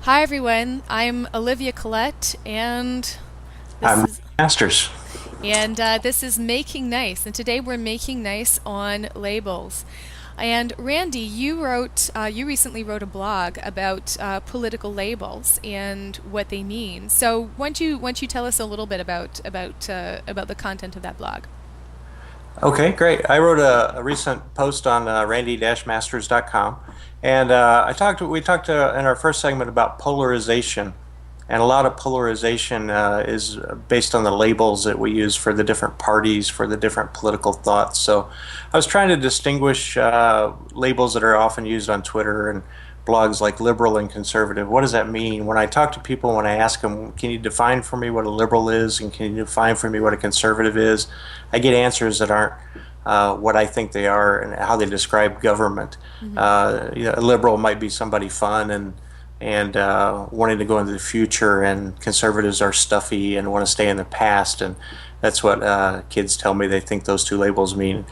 Hi everyone, I'm Olivia Collette, and this I'm is Masters. this is Making Nice, and today we're making nice on labels. And Randy, you recently wrote a blog about political labels and what they mean. So why don't you tell us a little bit about the content of that blog? Okay, great. I wrote a recent post on randy-masters.com, and we talked in our first segment about polarization, and a lot of polarization is based on the labels that we use for the different parties, for the different political thoughts. So I was trying to distinguish labels that are often used on Twitter and blogs like liberal and conservative. What does that mean? When I talk to people, when I ask them, can you define for me what a liberal is and can you define for me what a conservative is? I get answers that aren't what I think they are and how they describe government. Hmm. A liberal might be somebody fun and wanting to go into the future, and conservatives are stuffy and want to stay in the past, and that's what kids tell me they think those two labels mean.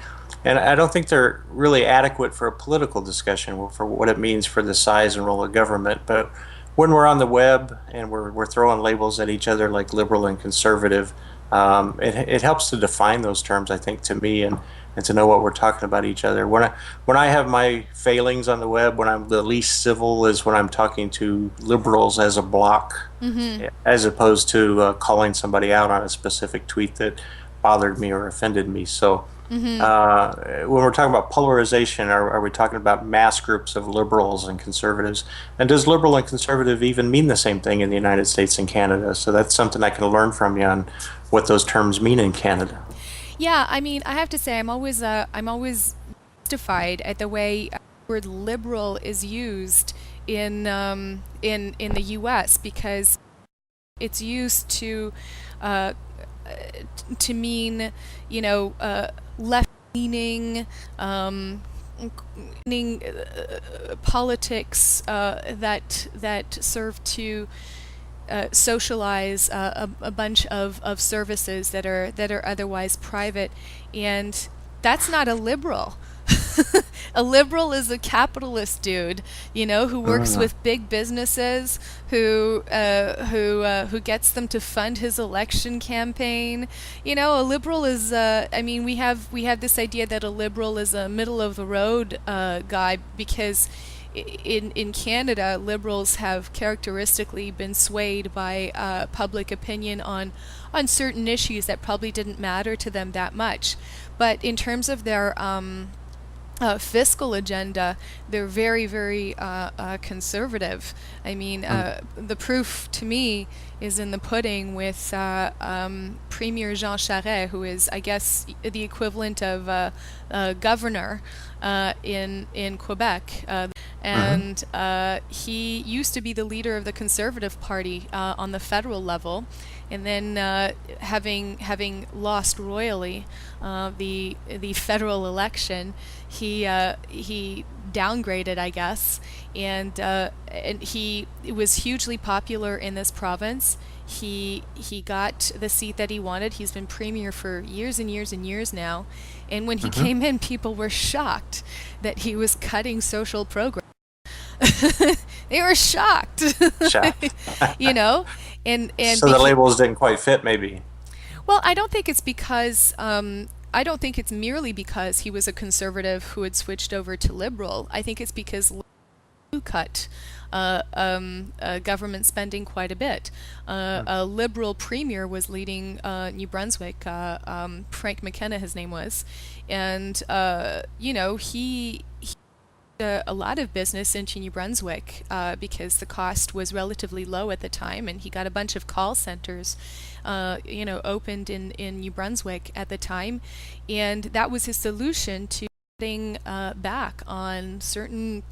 And I don't think they're really adequate for a political discussion for what it means for the size and role of government. But when we're on the web and we're throwing labels at each other like liberal and conservative, it helps to define those terms, I think, to me, and to know what we're talking about each other. When I have my failings on the web, when I'm the least civil is when I'm talking to liberals as a block, Hmm. as opposed to calling somebody out on a specific tweet that bothered me or offended me. So Hmm. when we're talking about polarization, are we talking about mass groups of liberals and conservatives? And does liberal and conservative even mean the same thing in the United States and Canada? So that's something I can learn from you on what those terms mean in Canada. Yeah, I mean, I have to say, I'm always mystified at the way word liberal is used in the U.S. because it's used uh, to mean, left leaning, leaning politics that serve to socialize a bunch of services that are otherwise private, and that's not a liberal. A liberal is a capitalist dude, who works Mm. with big businesses, who gets them to fund his election campaign. A liberal is, I mean, we have this idea that a liberal is a middle of the road guy because in Canada, liberals have characteristically been swayed by public opinion on certain issues that probably didn't matter to them that much. But in terms of their fiscal agenda, they're very, very conservative. I mean, Mm. the proof to me is in the pudding with Premier Jean Charest, who is, I guess, the equivalent of governor in Quebec. Mhm. And he used to be the leader of the Conservative Party on the federal level, and then having lost royally the federal election, he downgraded, I guess, and he was hugely popular in this province. He got the seat that he wanted. He's been premier for years and years and years now, and when he Mhm. came in, people were shocked that he was cutting social programs. They were shocked, Shacked. you know, and So the became labels didn't quite fit, maybe. well. I don't think it's because I don't think it's merely because he was a conservative who had switched over to liberal. I think it's because cut government spending quite a bit. Mm. A liberal premier was leading New Brunswick. Frank McKenna, his name was, and he a lot of business into New Brunswick because the cost was relatively low at the time, and he got a bunch of call centers, opened in New Brunswick at the time, and that was his solution to getting back on certain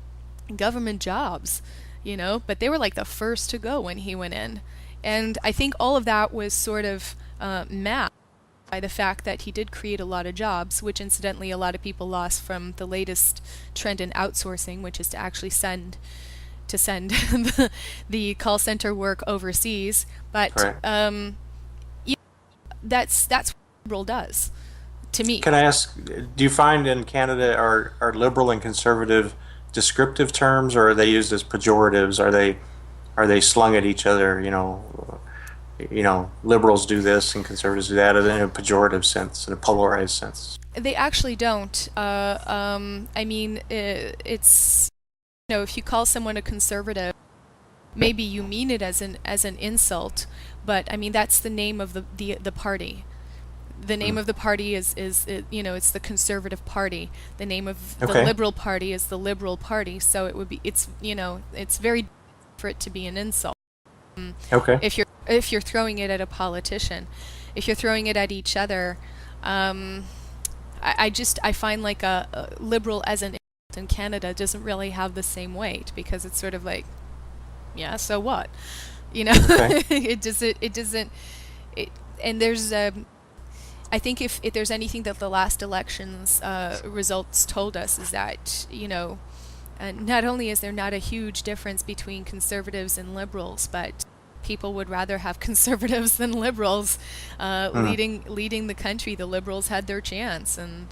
government jobs, but they were like the first to go when he went in. And I think all of that was sort of masked by the fact that he did create a lot of jobs, which incidentally a lot of people lost from the latest trend in outsourcing, which is to actually send the call center work overseas. But Correct. yeah, that's what liberal does to me. Can I ask, do you find in Canada are liberal and conservative descriptive terms, or are they used as pejoratives? Are they are they slung at each other? Liberals do this and conservatives do that, in a pejorative sense, in a polarized sense. They actually don't. I mean, it's, if you call someone a conservative, maybe you mean it as an insult, but I mean that's the name of the party. The name Mm. of the party it's the Conservative Party. The name of the Okay. Liberal Party is the Liberal Party. So it's very for it to be an insult. Okay. If you're throwing it at a politician, if you're throwing it at each other, um, I find like a liberal as an insult in Canada doesn't really have the same weight because it's sort of like, yeah, so what? You know, Okay. it doesn't it, and there's I think if there's anything that the last elections results told us is that, not only is there not a huge difference between conservatives and liberals, but people would rather have conservatives than liberals Mm. leading the country. The liberals had their chance, and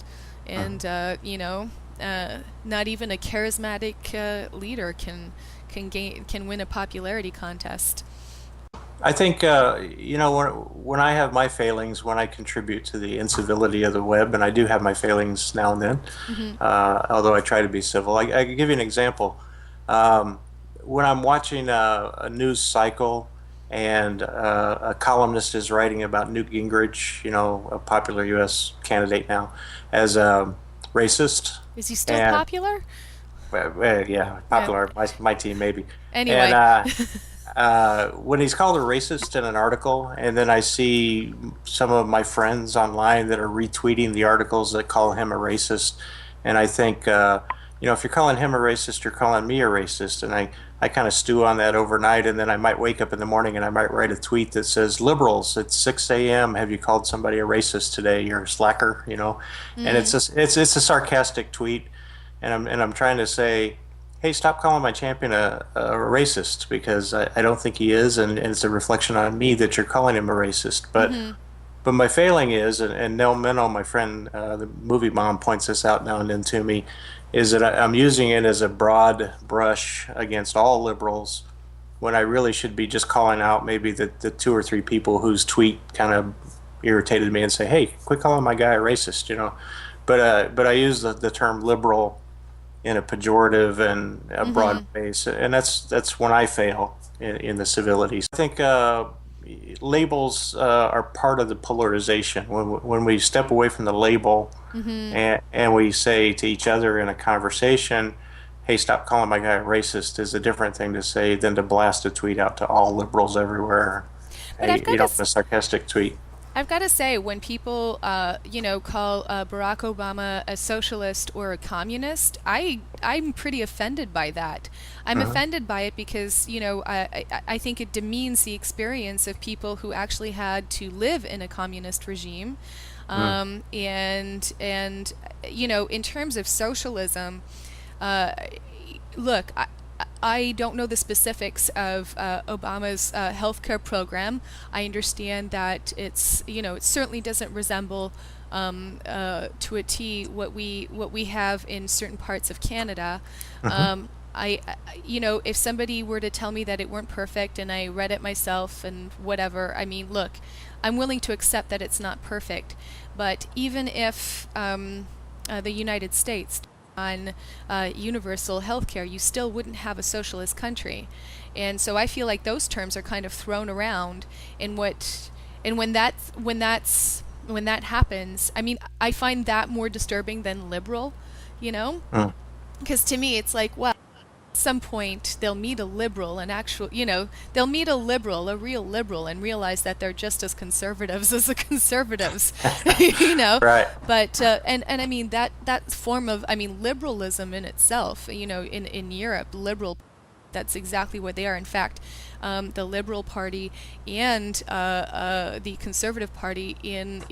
Mm. not even a charismatic leader can win a popularity contest. I think when I have my failings, when I contribute to the incivility of the web, and I do have my failings now and then, Hmm. although I try to be civil. I can give you an example. Um, when I'm watching a news cycle and a columnist is writing about Newt Gingrich, a popular U.S. candidate now, as a racist, Is he still and popular? yeah, Yeah. popular, my team maybe, and Anyway. when he's called a racist in an article, and then I see some of my friends online that are retweeting the articles that call him a racist, and I think, if you're calling him a racist, you're calling me a racist, and I kind of stew on that overnight, and then I might wake up in the morning and I might write a tweet that says, "Liberals, it's 6 a.m. Have you called somebody a racist today? You're a slacker," and Mm, it's a sarcastic tweet, and I'm trying to say, hey, stop calling my champion a racist because I don't think he is, and it's a reflection on me that you're calling him a racist. hmm. But my failing is, and Nell Minow, my friend, the movie mom, points this out now and then to me, is that I'm using it as a broad brush against all liberals when I really should be just calling out maybe the two or three people whose tweet kind of irritated me and say, hey, quit calling my guy a racist. But I use the term liberal in a pejorative and a broad Hmm. base, and that's when I fail in the civilities. I think labels are part of the polarization. When we step away from the label Hmm. and we say to each other in a conversation, "Hey, stop calling my guy a racist," is a different thing to say than to blast a tweet out to all liberals everywhere. But Hey, a sarcastic tweet. I've got to say, when people, call Barack Obama a socialist or a communist, I'm pretty offended by that. I'm Mhm. offended by it because, I think it demeans the experience of people who actually had to live in a communist regime. Mhm. In terms of socialism, uh, look, I don't know the specifics of Obama's healthcare program. I understand that it certainly doesn't resemble to a T what we have in certain parts of Canada. Mhm. Um, if somebody were to tell me that it weren't perfect and I read it myself and whatever, I mean, look, I'm willing to accept that it's not perfect. But even if the United States on universal health care, you still wouldn't have a socialist country. And so I feel like those terms are kind of thrown around. And when that happens, I mean, I find that more disturbing than liberal, you know? Mhm. Because to me, it's like, well, at some point they'll meet a liberal, they'll meet a liberal, a real liberal, and realize that they're just as conservatives as the conservatives, you know. Right. But and I mean that form of, I mean, liberalism in itself, in Europe, liberal. That's exactly what they are. In fact, the Liberal Party and the Conservative Party in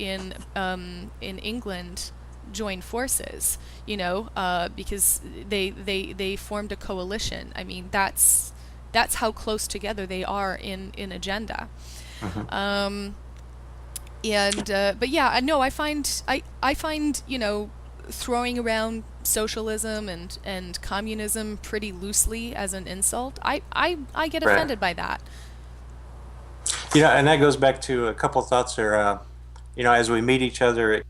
England joined forces, because they formed a coalition. I mean, that's how close together they are in agenda. Mhm. Um, and but yeah, no, I find throwing around socialism and communism pretty loosely as an insult, I get Right. offended by that. And that goes back to a couple thoughts there. As we meet each other, it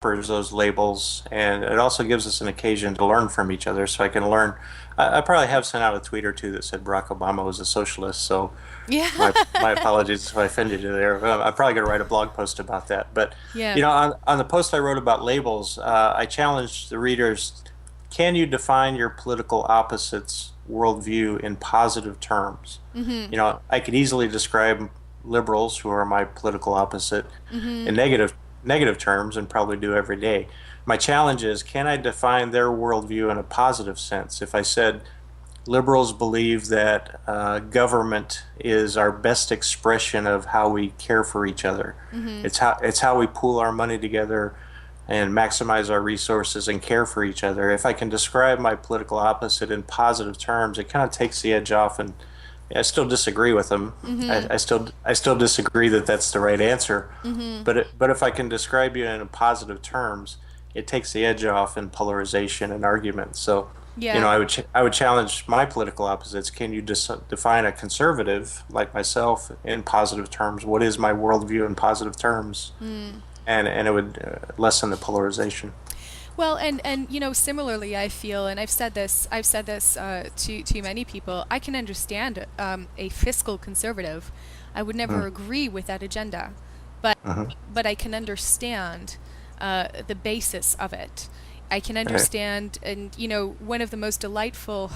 offers those labels, and it also gives us an occasion to learn from each other. So I can learn. I probably have sent out a tweet or two that said Barack Obama was a socialist. So Yeah. my apologies if I offended you there. I'm probably going to write a blog post about that. But Yeah. on the post I wrote about labels, I challenged the readers: can you define your political opposite's worldview in positive terms? I could easily describe liberals, who are my political opposite, in negative terms, and probably do every day. My challenge is: can I define their worldview in a positive sense? If I said liberals believe that government is our best expression of how we care for each other. It's how we pool our money together and maximize our resources and care for each other. If I can describe my political opposite in positive terms, it kind of takes the edge off. And I still disagree with them. I still disagree that that's the right answer. But if I can describe you in positive terms, it takes the edge off in polarization and argument. So, Yeah. I would challenge my political opposites. Can you define a conservative like myself in positive terms? What is my worldview in positive terms? And it would lessen the polarization. Well, and similarly, I feel, and I've said this to many people. I can understand a fiscal conservative. I would never Mm. agree with that agenda, but Hmm. but I can understand the basis of it. I can Right. understand, and one of the most delightful.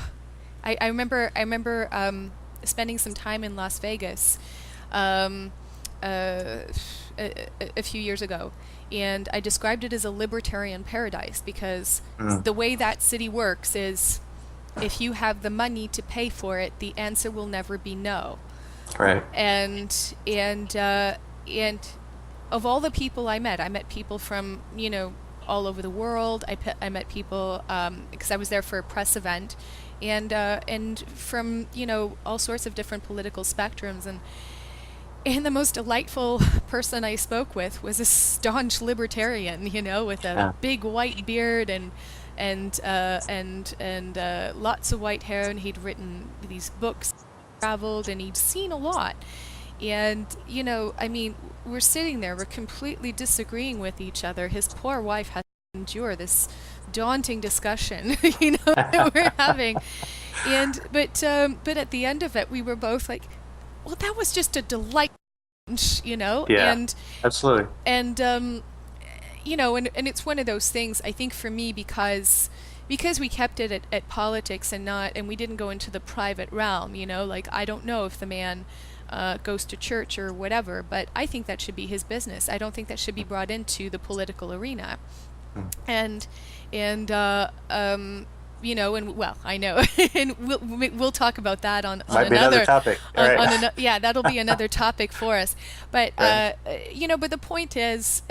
I remember spending some time in Las Vegas. Um, uh, a few years ago, and I described it as a libertarian paradise because Mm. the way that city works is if you have the money to pay for it, the answer will never be no. Right. And of all the people I met people from all over the world. I met people because I was there for a press event, and from all sorts of different political spectrums. And the most delightful person I spoke with was a staunch libertarian, with a Yeah. big white beard and lots of white hair, and he'd written these books, traveled, and he'd seen a lot. And I mean, we're sitting there, we're completely disagreeing with each other. His poor wife has to endure this daunting discussion, that we're having. But at the end of it, we were both like, well, that was just a delight, Yeah. and Absolutely. and and it's one of those things. I think for me, because we kept it at politics and we didn't go into the private realm. Like, I don't know if the man goes to church or whatever, but I think that should be his business. I don't think that should be brought into the political arena. Mm. And and um you know and well, I know, and we'll talk about that on Might be another another topic. All on right. yeah, that'll be another topic for us. But Right. but the point is,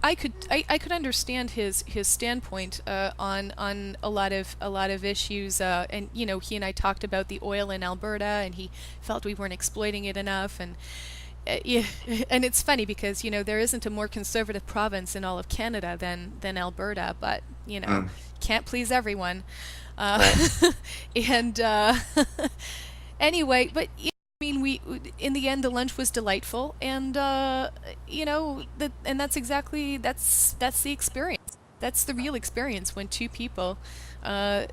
I could understand his standpoint on a lot of issues, and he and I talked about the oil in Alberta, and he felt we weren't exploiting it enough. And yeah, and it's funny because there isn't a more conservative province in all of Canada than Alberta, but Mm. can't please everyone. Uh, Right. and anyway, but I mean, we in the end the lunch was delightful, and and that's the experience. That's the real experience when two people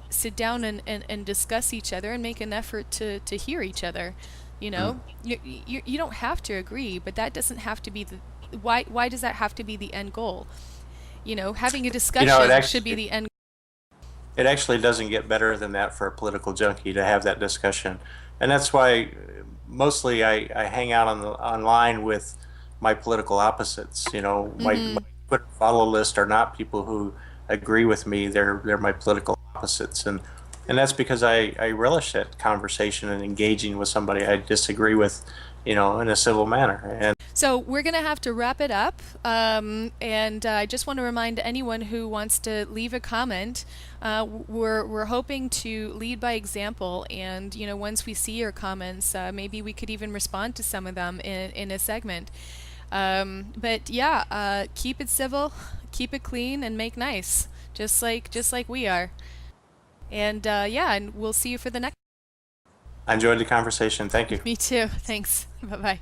sit down and discuss each other and make an effort to hear each other. Mm. You don't have to agree, but that doesn't have to be the why does that have to be the end goal? Having a You know, it discussion should be actually the end. it actually doesn't get better than that for a political junkie to have that discussion, and that's why mostly I hang out online with my political opposites. My Mhm. Twitter follow list are not people who agree with me. They're my political opposites, and that's because I relish that conversation and engaging with somebody I disagree with, in a civil manner. And So we're going to have to wrap it up. And I just want to remind anyone who wants to leave a comment, we're hoping to lead by example. And, once we see your comments, maybe we could even respond to some of them in a segment. But yeah, keep it civil, keep it clean, and make nice, just like we are. And yeah, and we'll see you for the next. I enjoyed the conversation. Thank you. Me too. Thanks. Bye bye.